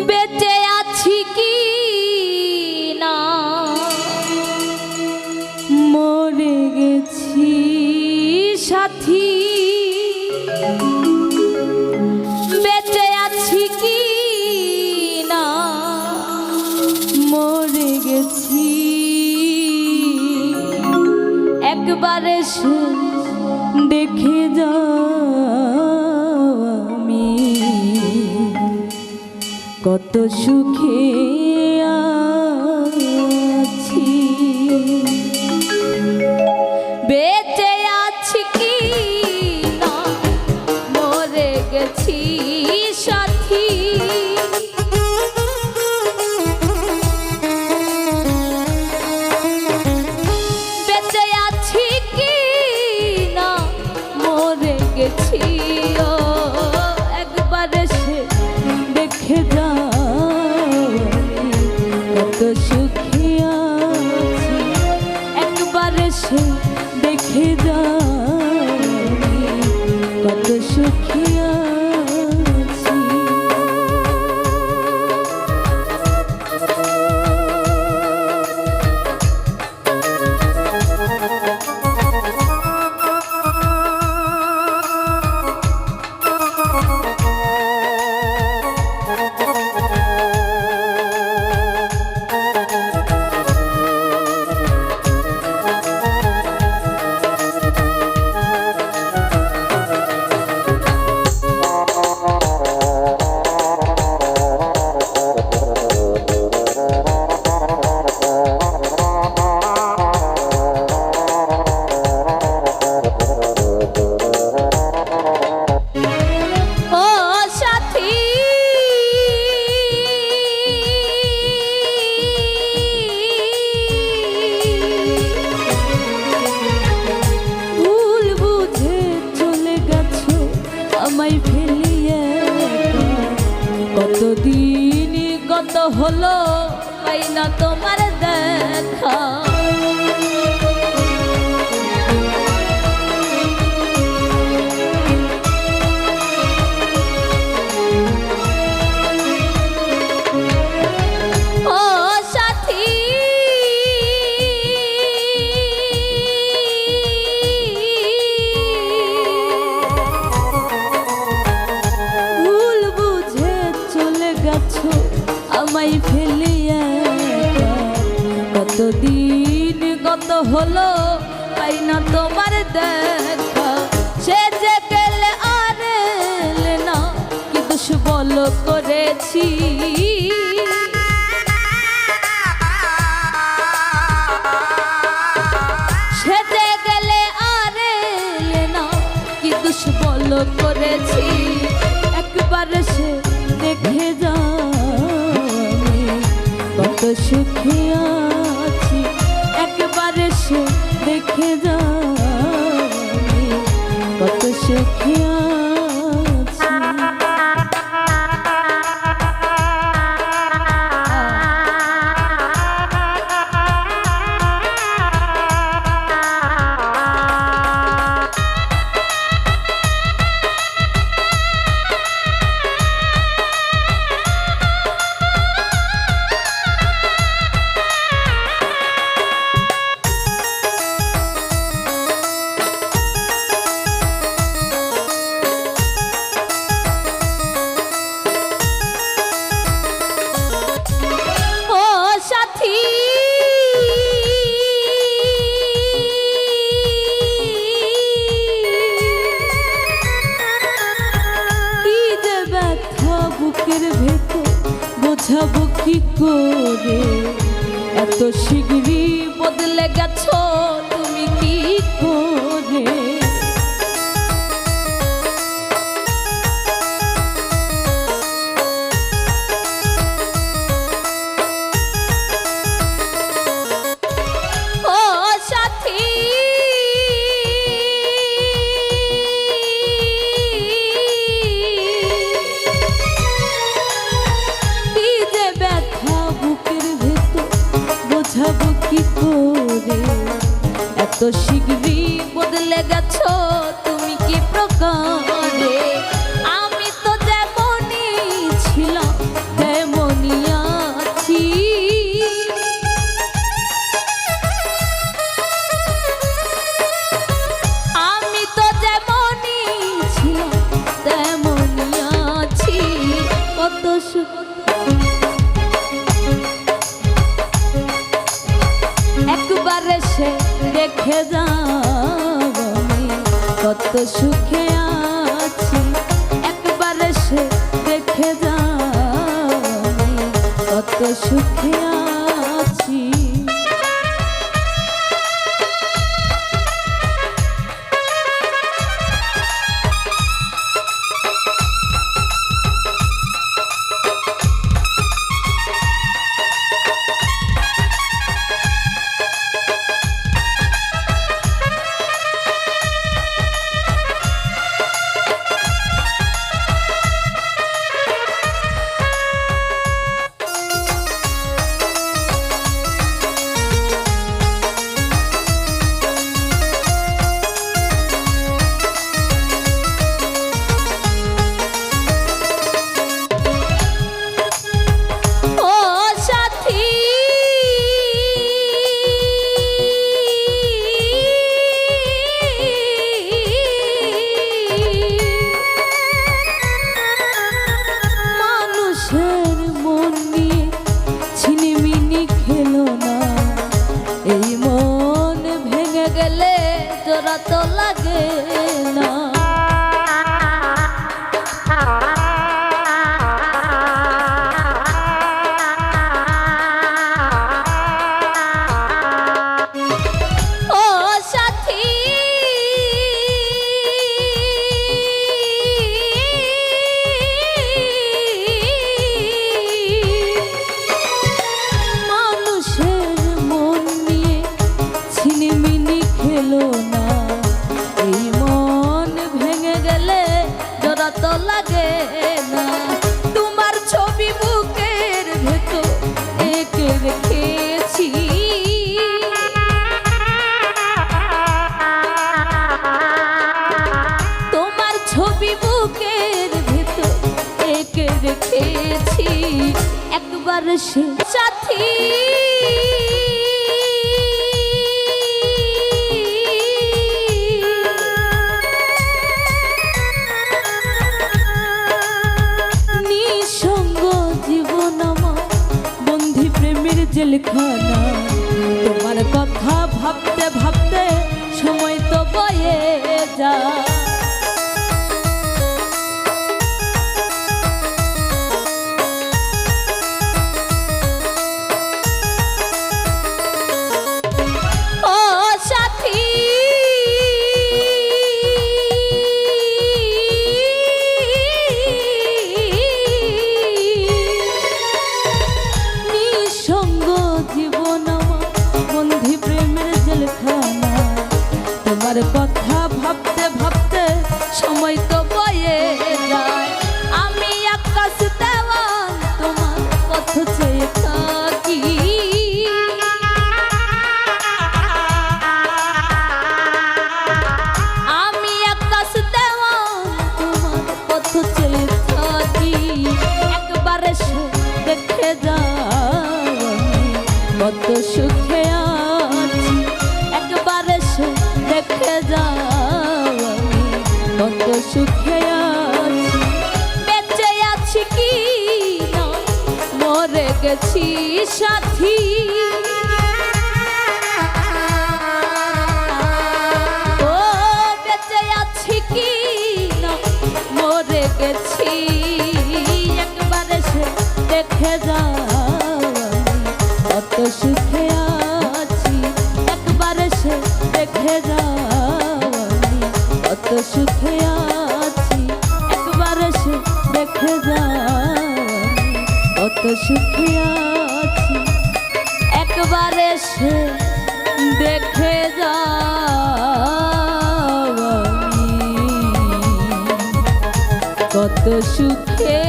বেঁচে আছি কি না মরে গেছি সাথী, বেঁচে আছি কি না মরে গেছি, একবার এসে দেখে যাও আমি কত সুখে আছি। বেঁচে আছি কি না মরে গেছি সাথী, বেঁচে আছি কি না মরে গেছি, ও একবার এসে দেখে যাও কত সুখে আছি, একবার এসে দেখে যাও কত সুখে আছি। কতদিন কত হলো পাই না তোমার দেখা, ও সাথী আমায় ফেলে কতদিন কত হলো পাই না তোমার দেখা, সে যে গেলে আর এলে না কি দোষ বলো করেছি, সে যে গেলে আর এলে না কি দোষ বলো করেছি, একবার সে দেখে যাও কত সুখে আছি, একবার সে দেখে যাও কত সুখে আছি। বুকের ভেতর বোঝাবো কি করে, এত শিগগিরই বদলে গেছো তুমি কি করে, ও সাথী এত শিগগিরই বদলে গেছো তুমি কি প্রকারে, আমি তো যেমনই ছিলাম সুখে আছি একবার সে দেখে যাও আমি কত সুখে আছি। জোড়া তো লাগে না ও সাথী মানুষের মন নিয়ে ছিনিমিনি খেলো না তো লাগে না তোমার ছবি বুকের ভেতর এঁকে রেখেছি তোমার ছবি বুকের ভেতর এঁকে রেখেছি একবার সে সাথী জেলখানা তোমার কথা ভাবতে ভাবতে সময় তো বয়ে যায় ও সাথী তোমার কথা ভাবতে ভাবতে সময় তো বয়ে যায় আমি আকাশ দেওয়ান তোমার পথ চেয়ে থাকি আমি আকাশ দেওয়ান তোমার পথ চেয়ে থাকি একবার সে দেখে যাও কত সুখে আছি একবার সে দেখে যাও আমি কত সুখে আছি বেঁচে আছি কি না মরে গেছি সাথী ও বেঁচে আছি কি না মরে গেছি একবার সে দেখে যাও আমি কত সুখে আছি একবার সে দেখে যাও আমি কত সুখে আছি একবার সে দেখে যাও আমি কত সুখে আছি একবার সে দেখে যাও আমি কত সুখে